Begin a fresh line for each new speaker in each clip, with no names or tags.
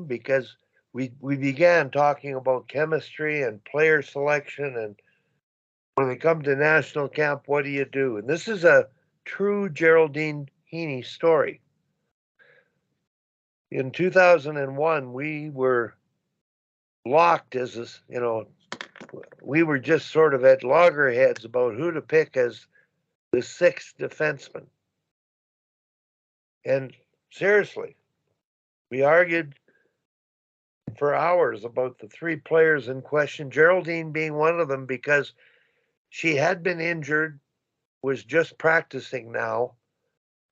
because we began talking about chemistry and player selection, and when they come to national camp, what do you do? And this is a true Geraldine Heaney story. In 2001, we were locked as this, we were just sort of at loggerheads about who to pick as the sixth defenseman. And seriously, we argued for hours about the three players in question, Geraldine being one of them because she had been injured, was just practicing now,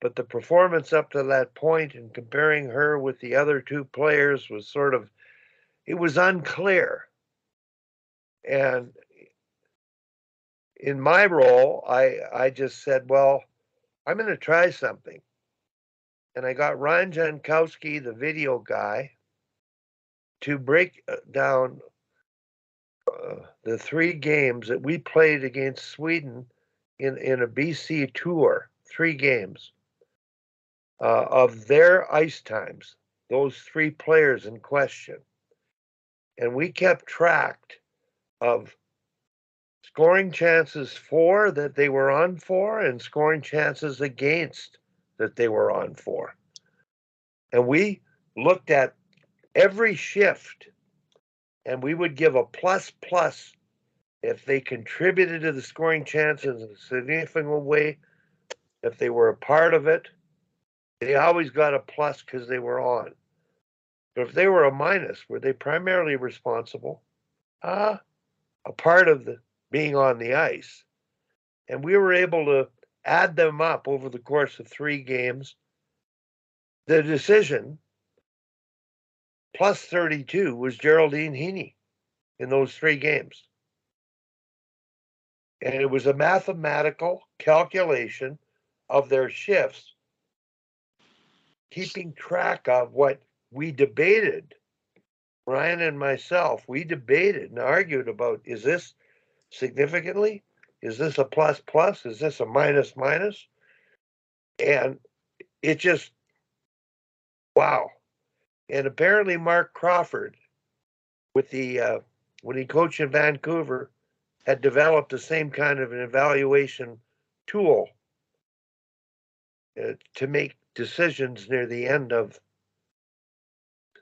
but the performance up to that point and comparing her with the other two players was sort of, it was unclear. And in my role, I just said, well, I'm going to try something. And I got Ryan Jankowski, the video guy, to break down the three games that we played against Sweden in a BC tour, 3 games of their ice times, those three players in question. And we kept track of scoring chances for that they were on for and scoring chances against that they were on for. And we looked at every shift and we would give a plus if they contributed to the scoring chances in a significant way. If they were a part of it, they always got a plus because they were on. But if they were a minus, were they primarily responsible? A part of the being on the ice. And we were able to add them up over the course of 3 games. The decision, plus 32, was Geraldine Heaney in those 3 games. And it was a mathematical calculation of their shifts, keeping track of what we debated. Ryan and myself, we debated and argued about, is this significantly? Is this a plus? Is this a minus? And it just, wow. And apparently Mark Crawford, with the when he coached in Vancouver, had developed the same kind of an evaluation tool to make decisions near the end of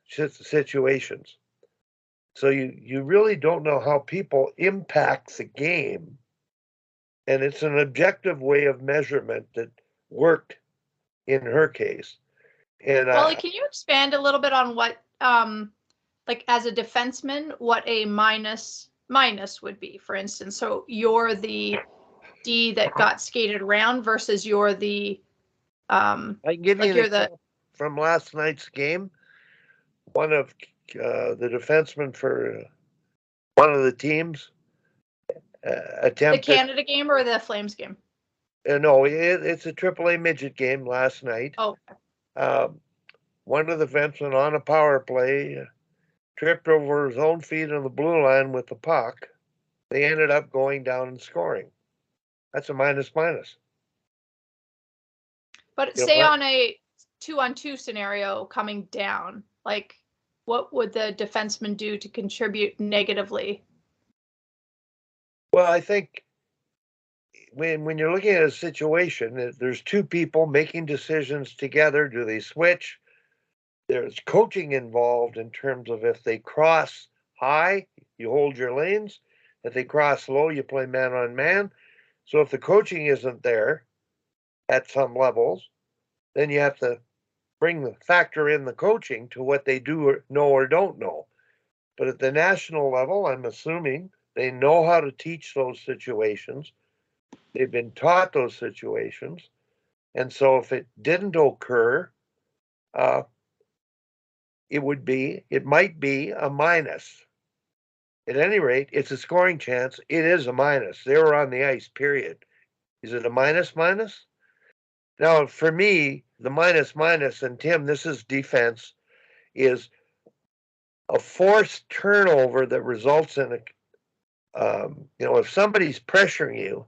situations. So you really don't know how people impact the game. And it's an objective way of measurement that worked in her case. And
Wally, can you expand a little bit on what, like as a defenseman, what a minus would be, for instance? So you're the D that got skated around versus you're the
I can give you an example from last night's game. One of the defensemen for one of the teams attempted
the Canada game or the Flames game.
No, it's a AAA midget game last night.
Oh.
One of the defensemen on a power play tripped over his own feet on the blue line with the puck. They ended up going down and scoring. That's a minus.
But say on a 2-on-2 scenario coming down, like what would the defenseman do to contribute negatively?
Well, I think when you're looking at a situation, there's two people making decisions together. Do they switch? There's coaching involved in terms of if they cross high, you hold your lanes. If they cross low, you play man on man. So if the coaching isn't there at some levels, then you have to factor in the coaching to what they do or know or don't know. But at the national level, I'm assuming they know how to teach those situations. They've been taught those situations. And so if it didn't occur, it might be a minus. At any rate, it's a scoring chance. It is a minus. They were on the ice, period. Is it a minus? Now, for me, the minus, and Tim, this is defense, is a forced turnover that results in if somebody's pressuring you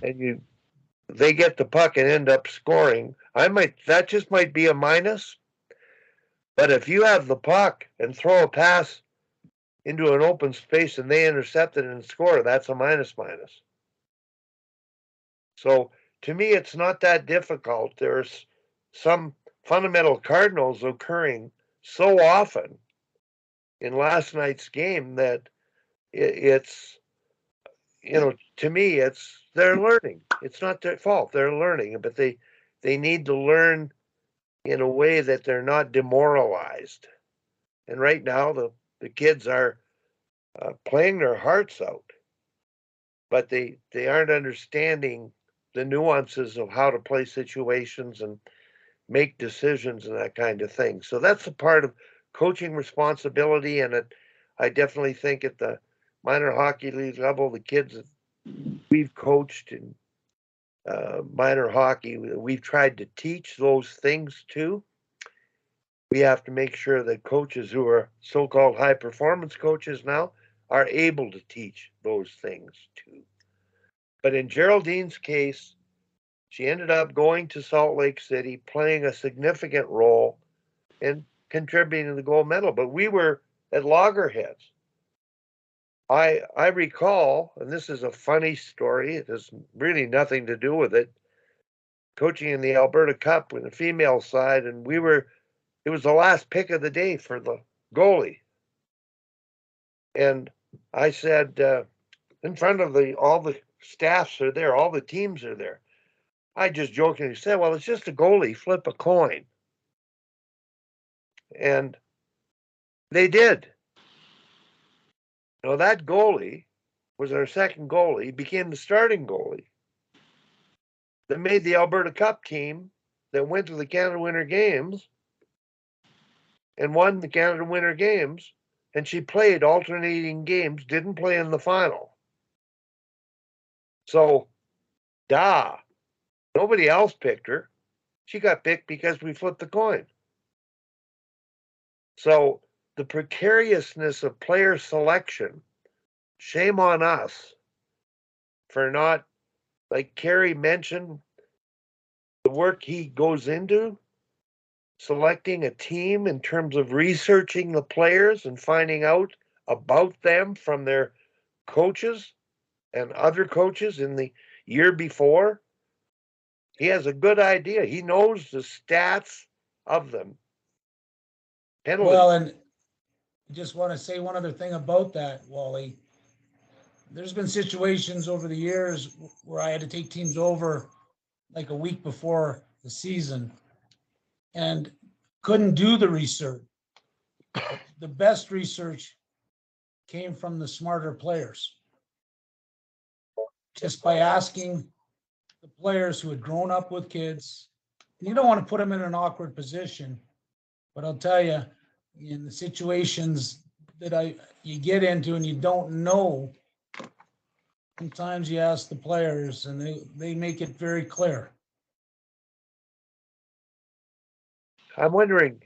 and they get the puck and end up scoring, that just might be a minus. But if you have the puck and throw a pass into an open space and they intercept it and score, that's a minus. So to me, it's not that difficult. There's some fundamental cardinals occurring so often in last night's game that it's, to me, it's they're learning. It's not their fault. They're learning, but they need to learn in a way that they're not demoralized. And right now, the kids are playing their hearts out, but they aren't understanding the nuances of how to play situations and make decisions and that kind of thing. So that's a part of coaching responsibility, and I definitely think at the minor hockey league level, the kids that we've coached in minor hockey, we've tried to teach those things too. We have to make sure that coaches who are so-called high performance coaches now are able to teach those things too. But in Geraldine's case, she ended up going to Salt Lake City, playing a significant role and contributing to the gold medal. But we were at loggerheads. I recall, and this is a funny story, it has really nothing to do with it, coaching in the Alberta Cup with the female side, and it was the last pick of the day for the goalie. And I said, in front of all the staffs are there, all the teams are there. I just jokingly said, well, it's just a goalie, flip a coin. And they did. That goalie was our second goalie, became the starting goalie that made the Alberta Cup team that went to the Canada Winter Games and won the Canada Winter Games. And she played alternating games, didn't play in the final. So, nobody else picked her. She got picked because we flipped the coin. So the precariousness of player selection, shame on us for not, like Kerry mentioned, the work he goes into selecting a team in terms of researching the players and finding out about them from their coaches and other coaches in the year before. He has a good idea. He knows the stats of them.
Penalty. Well, and I just want to say one other thing about that, Wally. There's been situations over the years where I had to take teams over like a week before the season and couldn't do the research. The best research came from the smarter players. Just by asking the players who had grown up with kids. You don't want to put them in an awkward position, but I'll tell you, in the situations that you get into and you don't know, sometimes you ask the players and they make it very clear.
I'm wondering,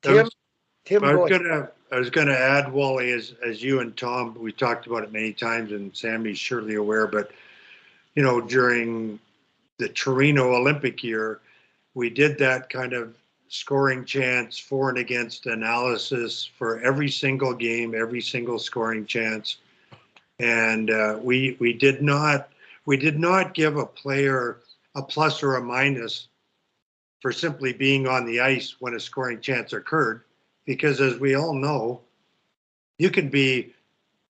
Tim, I was gonna add, Wally, as you and Tom, we talked about it many times, and Sammy's surely aware, but during the Torino Olympic year, we did that kind of scoring chance for and against analysis for every single game, every single scoring chance, and we did not give a player a plus or a minus for simply being on the ice when a scoring chance occurred, because as we all know, you can be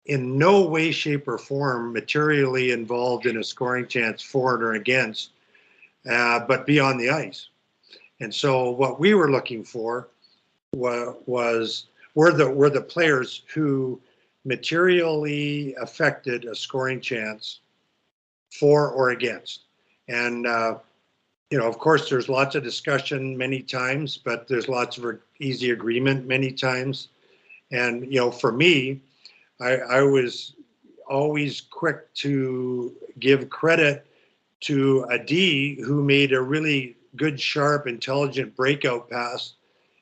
in no way, shape, or form materially involved in a scoring chance for or against, but be on the ice. And so what we were looking for were the players who materially affected a scoring chance for or against. And of course, there's lots of discussion many times, but there's lots of easy agreement many times. And, for me, I was always quick to give credit to a D who made a really good, sharp, intelligent breakout pass.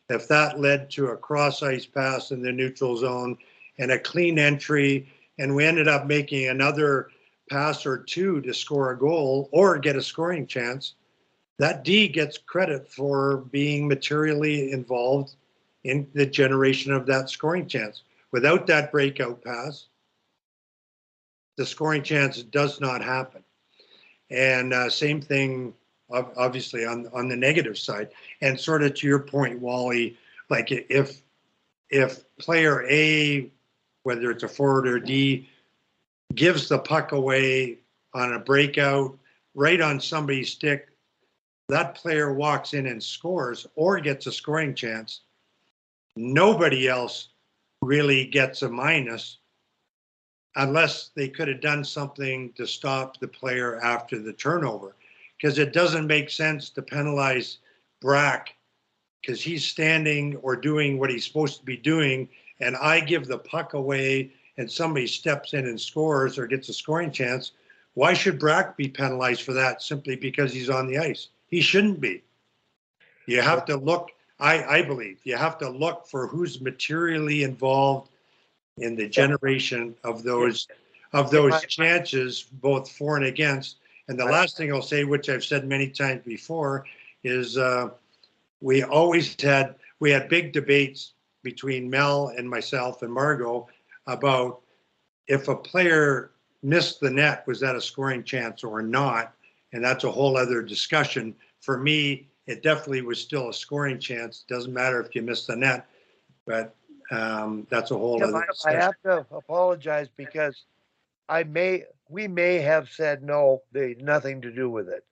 If that led to a cross-ice pass in the neutral zone and a clean entry, and we ended up making another pass or two to score a goal or get a scoring chance, that D gets credit for being materially involved in the generation of that scoring chance. Without that breakout pass, the scoring chance does not happen. And same thing, obviously, on the negative side. And sort of to your point, Wally, like if player A, whether it's a forward or D, gives the puck away on a breakout right on somebody's stick, that player walks in and scores or gets a scoring chance, nobody else really gets a minus unless they could have done something to stop the player after the turnover. Because it doesn't make sense to penalize Brack because he's standing or doing what he's supposed to be doing, and I give the puck away and somebody steps in and scores or gets a scoring chance. Why should Brack be penalized for that simply because he's on the ice? He shouldn't be. You have to look, I believe, you have to look for who's materially involved in the generation of those chances, both for and against. And the last thing I'll say, which I've said many times before, is we had big debates between Mel and myself and Margot about if a player missed the net, was that a scoring chance or not? And that's a whole other discussion. For me, it definitely was still a scoring chance. Doesn't matter if you missed the net, but that's a whole other discussion.
I have to apologize because we may have said no, nothing to do with it.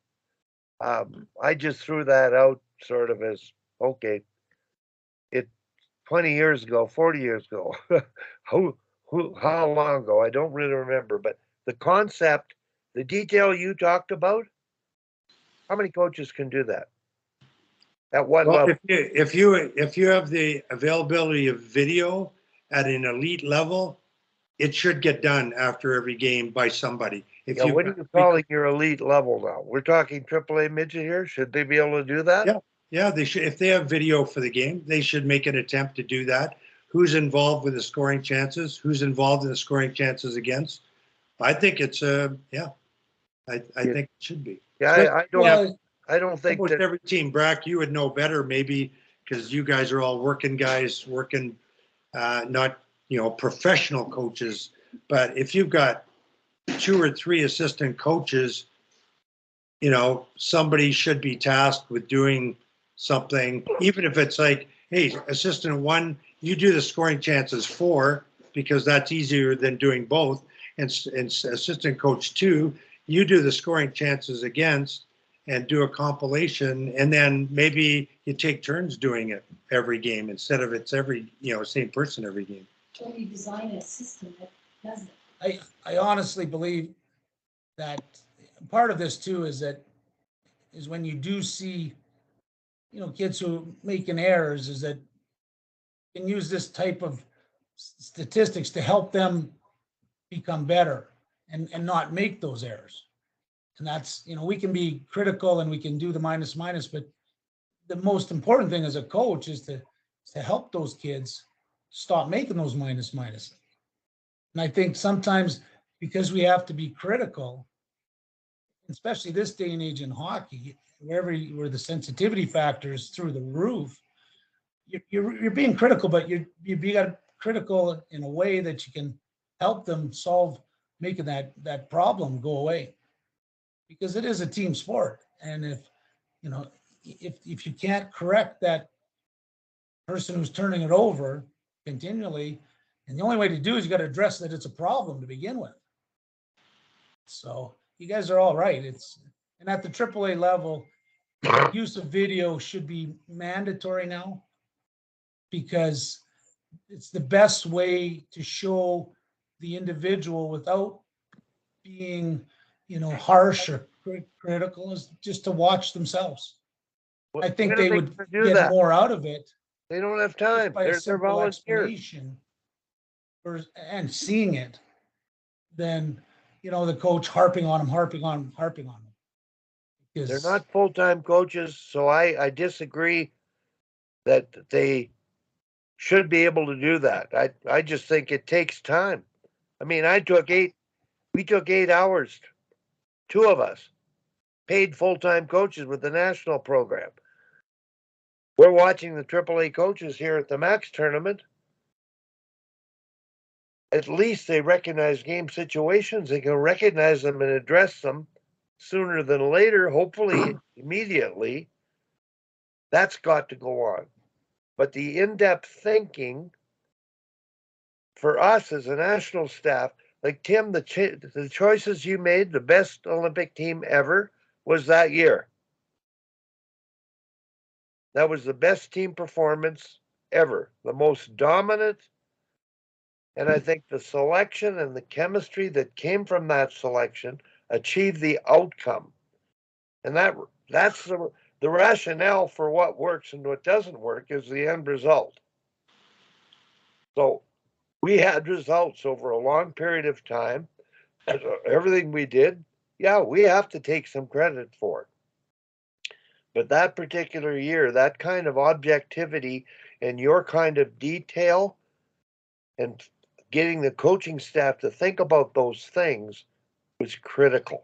I just threw that out sort of as, okay, it 20 years ago, 40 years ago, how long ago? I don't really remember, but the concept, the detail you talked about, how many coaches can do that? At what level?
If you have the availability of video at an elite level, it should get done after every game by somebody.
What are you calling your elite level now? We're talking AAA midget here. Should they be able to do that?
Yeah, they should. If they have video for the game, they should make an attempt to do that. Who's involved with the scoring chances? Who's involved in the scoring chances against? I think it's I think it should be.
Yeah, I don't think
that every team. Brack, you would know better maybe because you guys are all working guys, not professional coaches. But if you've got 2 or 3 assistant coaches, somebody should be tasked with doing something, even if it's like, hey, assistant 1, you do the scoring chances for, because that's easier than doing both. And assistant coach 2, you do the scoring chances against and do a compilation. And then maybe you take turns doing it every game instead of it's every, same person every game.
Or you design a system that does it.
I honestly believe that part of this too is when you do see, kids who are making errors, is that you can use this type of statistics to help them become better and not make those errors. And that's, we can be critical and we can do the minus, but the most important thing as a coach is to help those kids stop making those minus. And I think sometimes because we have to be critical, especially this day and age in hockey, where the sensitivity factor is through the roof, you're being critical, but you got critical in a way that you can help them solve making that problem go away, because it is a team sport. And if you can't correct that person who's turning it over continually, and the only way to do is you got to address that it's a problem to begin with. So you guys are all right. And at the AAA level, use of video should be mandatory now, because it's the best way to show the individual without being, harsh or critical, is just to watch themselves. I think they would get more out of it.
They don't have time. They're volunteers.
And seeing it, than the coach harping on them. Because
they're not full-time coaches, so I disagree that they should be able to do that. I just think it takes time. I mean, we took 8 hours, 2 of us, paid full-time coaches with the national program. we're watching the AAA coaches here at the Max tournament. At least they recognize game situations. They can recognize them and address them sooner than later, hopefully immediately. That's got to go on. But the in-depth thinking for us as a national staff, like Tim, the choices you made, the best Olympic team ever was that year. That was the best team performance ever, the most dominant. And I think the selection and the chemistry that came from that selection achieved the outcome. And that's the rationale for what works and what doesn't work is the end result. So we had results over a long period of time. Everything we did, yeah, we have to take some credit for it. But that particular year, that kind of objectivity and your kind of detail and getting the coaching staff to think about those things was critical.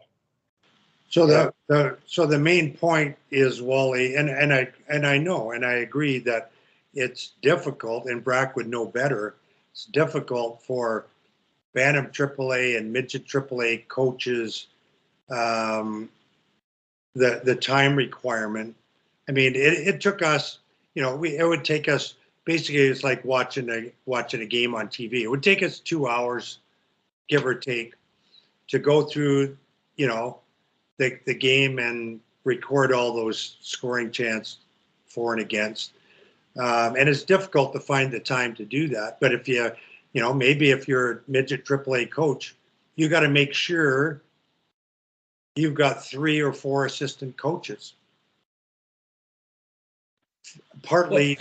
So the main point is, Wally, and I know and I agree that it's difficult, and Brack would know better. It's difficult for Bantam AAA and Midget AAA coaches. The time requirement. I mean, it took us. It would take us. Basically, it's like watching a game on TV. It would take us 2 hours, give or take, to go through, the game and record all those scoring chants for and against. And it's difficult to find the time to do that. But if maybe if you're a midget AAA coach, you got to make sure you've got 3 or 4 assistant coaches. Partly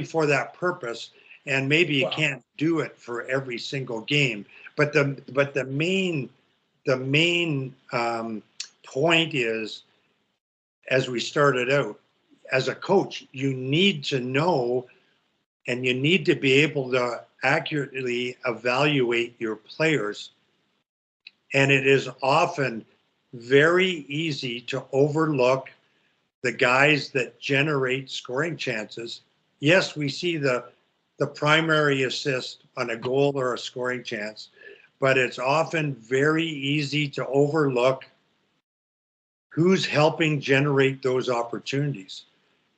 for that purpose, and maybe you can't do it for every single game. But the main point is, as we started out, as a coach, you need to know and you need to be able to accurately evaluate your players. And it is often very easy to overlook the guys that generate scoring chances. Yes, we see the primary assist on a goal or a scoring chance, but it's often very easy to overlook who's helping generate those opportunities,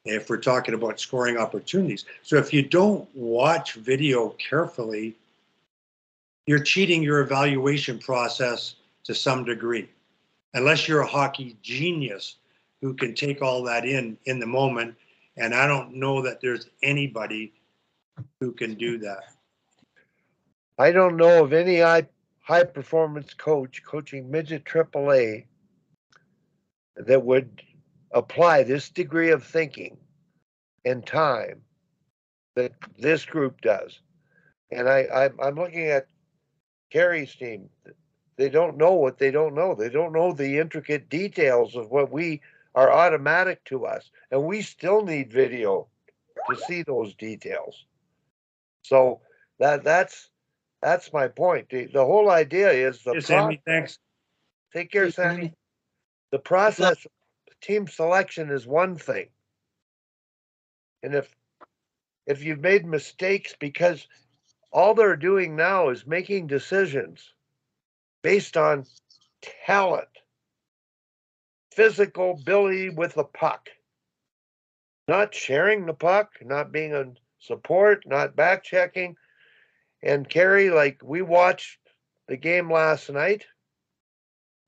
if we're talking about scoring opportunities. So if you don't watch video carefully, you're cheating your evaluation process to some degree, unless you're a hockey genius who can take all that in the moment. And I don't know that there's anybody who can do that.
I don't know of any high performance coach coaching midget AAA that would apply this degree of thinking and time that this group does. And I'm looking at Kerry's team. They don't know what they don't know. They don't know the intricate details of what are automatic to us. And we still need video to see those details. So that's my point. The whole idea is the
Sammy, thanks.
Take care, Sammy. The process of team selection is one thing. And if you've made mistakes, because all they're doing now is making decisions based on talent, physical ability with the puck, not sharing the puck, not being on support, not back checking. And Kerry, like we watched the game last night,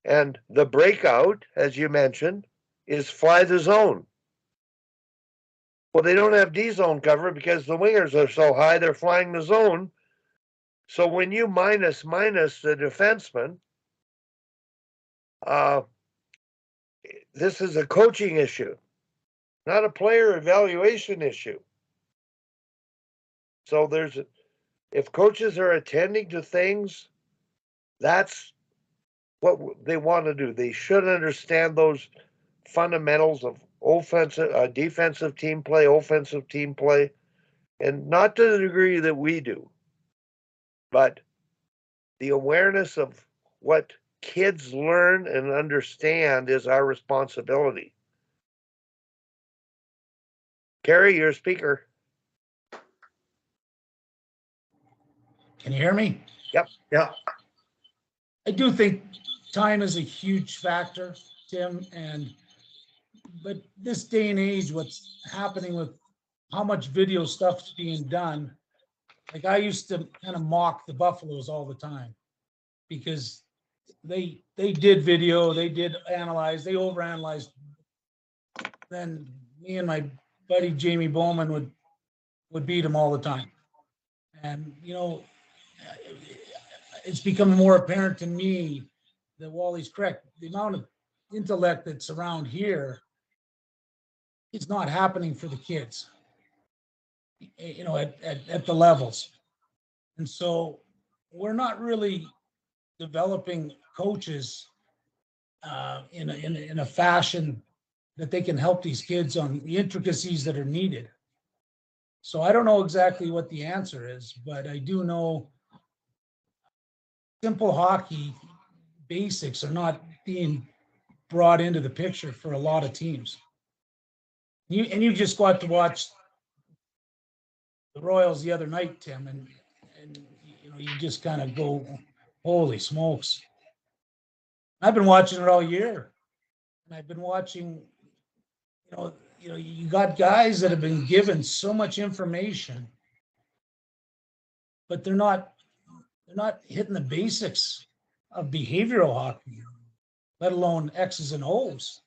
and the breakout, as you mentioned, is fly the zone. Well, they don't have D zone cover because the wingers are so high, they're flying the zone. So when you minus the defenseman, this is a coaching issue, not a player evaluation issue. So if coaches are attending to things, that's what they want to do. They should understand those fundamentals of defensive team play, offensive team play, and not to the degree that we do, but the awareness of what kids learn and understand is our responsibility. Carrie, you're a speaker.
Can you hear me?
Yep.
Yeah.
I do think time is a huge factor, Tim, but this day and age, what's happening with how much video stuff's being done, like I used to kind of mock the Buffaloes all the time because they did video, they did analyze, they overanalyzed. Then me and my buddy Jamie Bowman would beat them all the time. And, you know, it's become more apparent to me that Wally's correct. The amount of intellect that's around here is not happening for the kids, you know, at the levels. And so we're not really developing coaches in a fashion that they can help these kids on the intricacies that are needed. So I don't know exactly what the answer is, but I do know simple hockey basics are not being brought into the picture for a lot of teams. You just got to watch the Royals the other night, Tim, and you know, you just kind of go, holy smokes. I've been watching it all year, and I've been watching, you got guys that have been given so much information, but they're not hitting the basics of behavioral hockey, let alone X's and O's.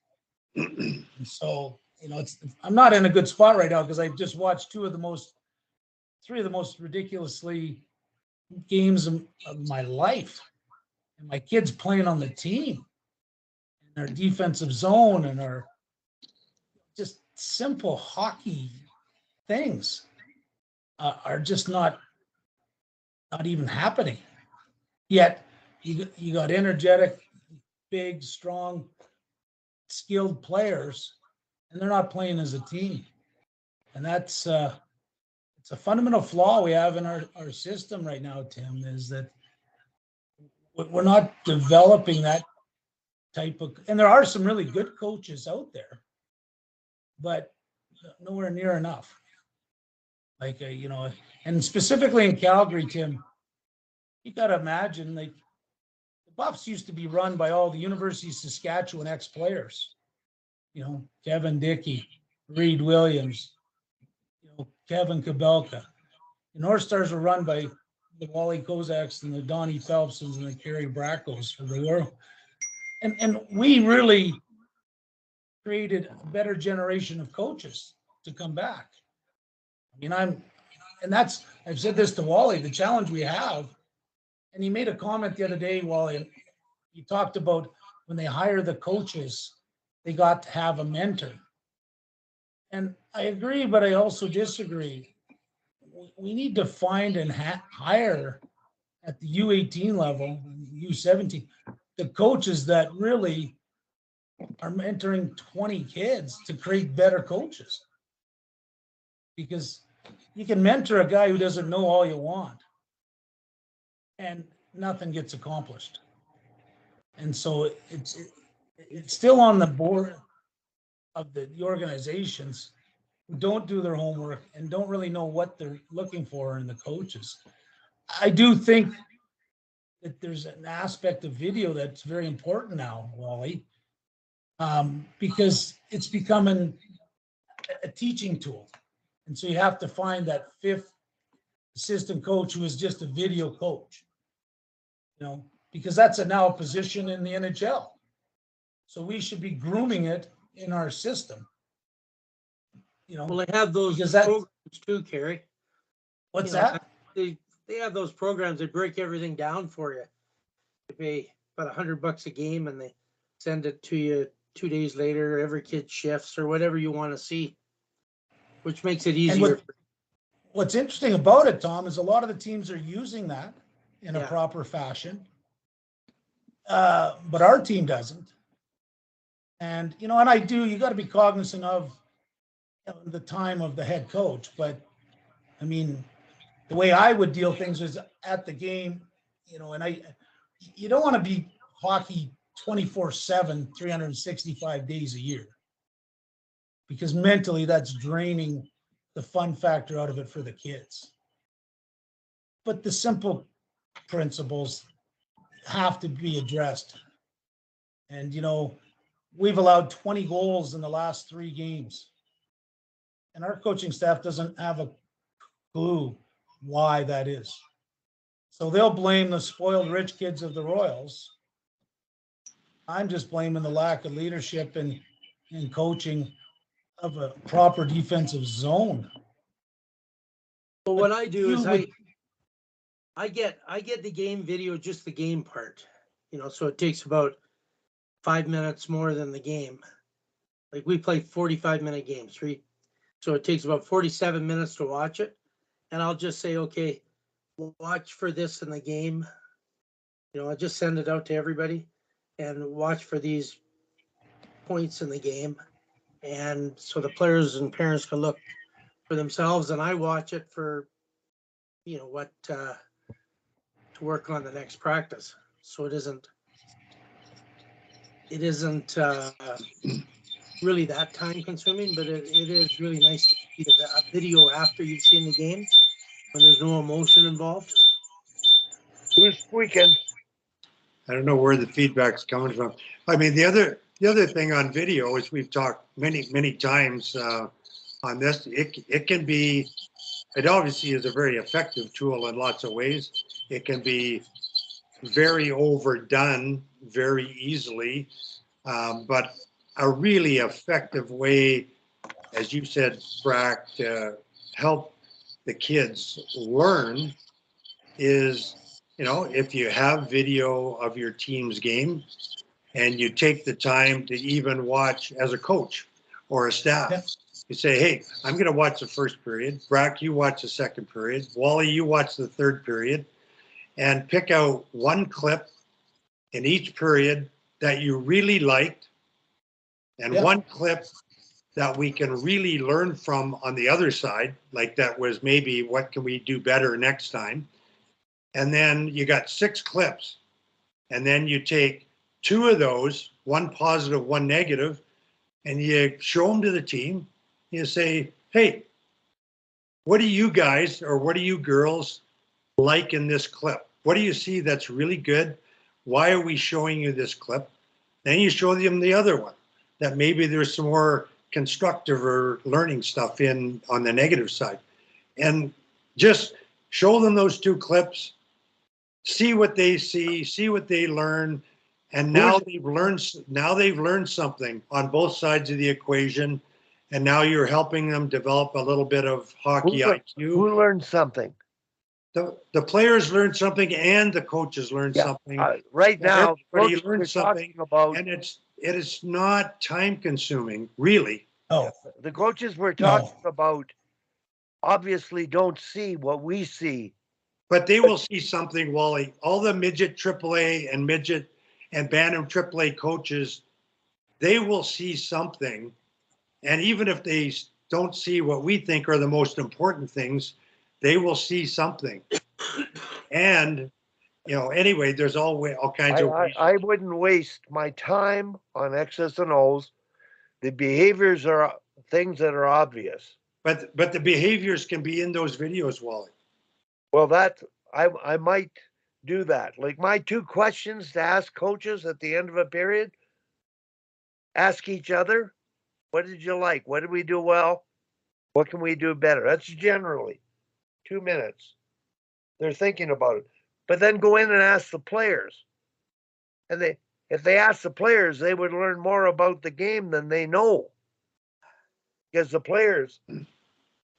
And so, you know, I'm not in a good spot right now because I just watched three of the most ridiculously games of my life. And my kids playing on the team and our defensive zone and our just simple hockey things are just not even happening. Yet you got energetic, big, strong, skilled players, and they're not playing as a team. And that's it's a fundamental flaw we have in our system right now, Tim, is that we're not developing that type of, and there are some really good coaches out there, but nowhere near enough. Like, you know, and specifically in Calgary, Tim, you got to imagine, like, the Buffs used to be run by all the University of Saskatchewan ex-players, you know, Kevin Dickey, Reed Williams, you know, Kevin Kabelka. The North Stars were run by the Wally Kozaks and the Donnie Phelpsons and the Kerry Brackos for the world. And we really created a better generation of coaches to come back. I mean, I've said this to Wally, the challenge we have, and he made a comment the other day, Wally, he talked about when they hire the coaches, they got to have a mentor. And I agree, but I also disagree. We need to find and hire at the U18 level, U17, the coaches that really are mentoring 20 kids to create better coaches. Because you can mentor a guy who doesn't know all you want, and nothing gets accomplished. And so it's still on the board of the organizations who don't do their homework and don't really know what they're looking for in the coaches. I do think that there's an aspect of video that's very important now, Wally, because it's becoming a teaching tool. And so you have to find that fifth assistant coach who is just a video coach, you know, because that's now a position in the NHL. So we should be grooming it in our system. You know,
well, they have those programs too, Kerry.
What's that?
They have those programs that break everything down for you. They pay about $100 a game, and they send it to you 2 days later. Every kid shifts or whatever you want to see, which makes it easier.
What's interesting about it, Tom, is a lot of the teams are using that in a proper fashion, but our team doesn't. And you know, and you got to be cognizant of the time of the head coach, but I mean, the way I would deal things is at the game, you know, and you don't want to be hockey 24/7, 365 days a year. because mentally that's draining the fun factor out of it for the kids. But the simple principles have to be addressed. And, you know, we've allowed 20 goals in the last 3 games. And our coaching staff doesn't have a clue why that is. So they'll blame the spoiled rich kids of the Royals. I'm just blaming the lack of leadership and coaching of a proper defensive zone.
Well, what I do is I get the game video, just the game part, you know, so it takes about 5 minutes more than the game. Like we play 45-minute games, right? So it takes about 47 minutes to watch it. And I'll just say, okay, watch for this in the game. You know, I just send it out to everybody and watch for these points in the game. And so the players and parents can look for themselves, and I watch it for, you know, what to work on the next practice. So it isn't really that time consuming, but it is really nice to see a video after you've seen the game when there's no emotion involved.
Who's squeaking?
I don't know where the feedback's coming from. I mean, the other thing on video is we've talked many times on this. It can be, it obviously is a very effective tool in lots of ways. It can be very overdone very easily, but a really effective way, as you said, Brack, to help the kids learn is, you know, if you have video of your team's game and you take the time to even watch as a coach or a staff, you say, hey, I'm going to watch the first period. Brack, you watch the second period. Wally, you watch the third period, and pick out one clip in each period that you really liked and one clip that we can really learn from on the other side, like that was maybe what can we do better next time. And then you got 6 clips, and then you take 2 of those, one positive, one negative, and you show them to the team. You say, hey, what do you guys or what do you girls like in this clip? What do you see that's really good? Why are we showing you this clip? Then you show them the other one that maybe there's some more constructive or learning stuff in on the negative side. And just show them those 2 clips, see what they see what they learn. And now they've learned something on both sides of the equation. And now you're helping them develop a little bit of hockey IQ.
Who learned something?
The players learned something and the coaches learned something.
Right now,
everybody learned something about, and it is not time consuming, really.
Oh,
the coaches we're talking about obviously don't see what we see.
But they will see something, Wally. All the midget AAA and midget and Bantam AAA coaches, they will see something. And even if they don't see what we think are the most important things, they will see something. And, you know, anyway, there's all kinds of ways.
I wouldn't waste my time on X's and O's. The behaviors are things that are obvious.
But the behaviors can be in those videos, Wally.
Well, I might do that. Like my 2 questions to ask coaches at the end of a period, ask each other, what did you like? What did we do well? What can we do better? That's generally 2 minutes. They're thinking about it. But then go in and ask the players. And if they ask the players, they would learn more about the game than they know. Because the players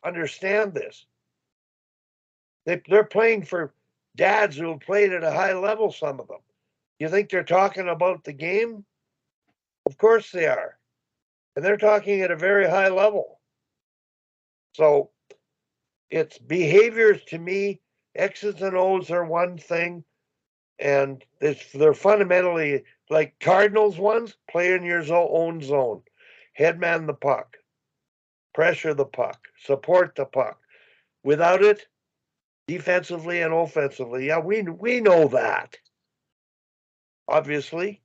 understand this. They're playing for dads who have played at a high level, some of them. You think they're talking about the game? Of course they are. And they're talking at a very high level. So it's behaviors to me. X's and O's are one thing. And they're fundamentally like Cardinals ones, play in your own zone. Headman the puck. Pressure the puck. Support the puck. Without it, defensively and offensively, yeah, we know that. Obviously.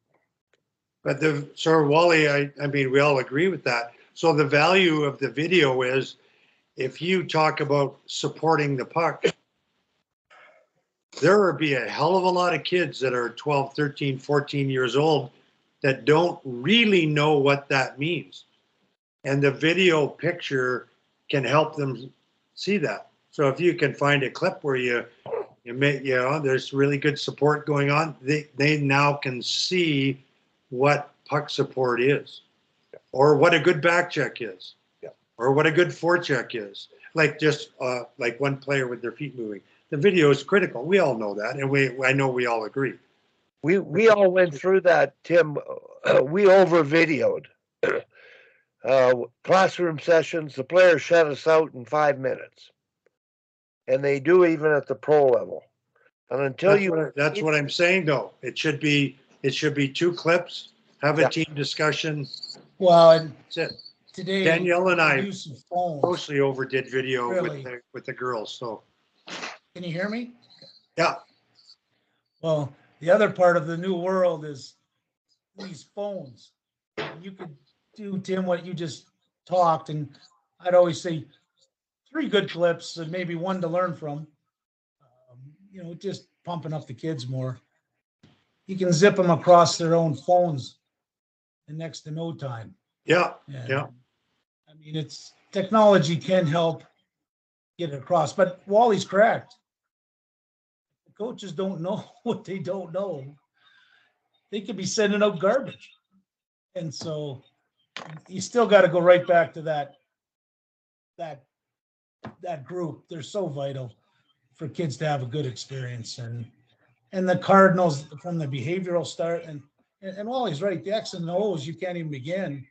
But so Wally, I mean, we all agree with that. So the value of the video is if you talk about supporting the puck, there would be a hell of a lot of kids that are 12, 13, 14 years old that don't really know what that means. And the video picture can help them see that. So if you can find a clip where you know, there's really good support going on, they now can see what puck support is, or what a good back check is, or what a good forecheck is. Like just like one player with their feet moving. The video is critical. We all know that, and I know we all agree.
We all went through that, Tim. We over videoed. Classroom sessions, the players shut us out in 5 minutes. And they do even at the pro level. And until
that's what I'm saying though. It should be 2 clips, have a team discussion.
Well, and today
Danielle and I mostly overdid video with the girls. So
can you hear me?
Yeah.
Well, the other part of the new world is these phones. You could do, Tim, what you just talked, and I'd always say 3 good clips and maybe 1 to learn from. You know, just pumping up the kids more. You can zip them across their own phones in next to no time.
Yeah.
I mean, it's technology can help get it across, but Wally's correct. The coaches don't know what they don't know. They could be sending out garbage. And so you still got to go right back to that group. They're so vital for kids to have a good experience, and the Cardinals from the behavioral start, and Wally's right. The X and O's, you can't even begin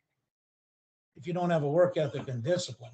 if you don't have a work ethic and discipline.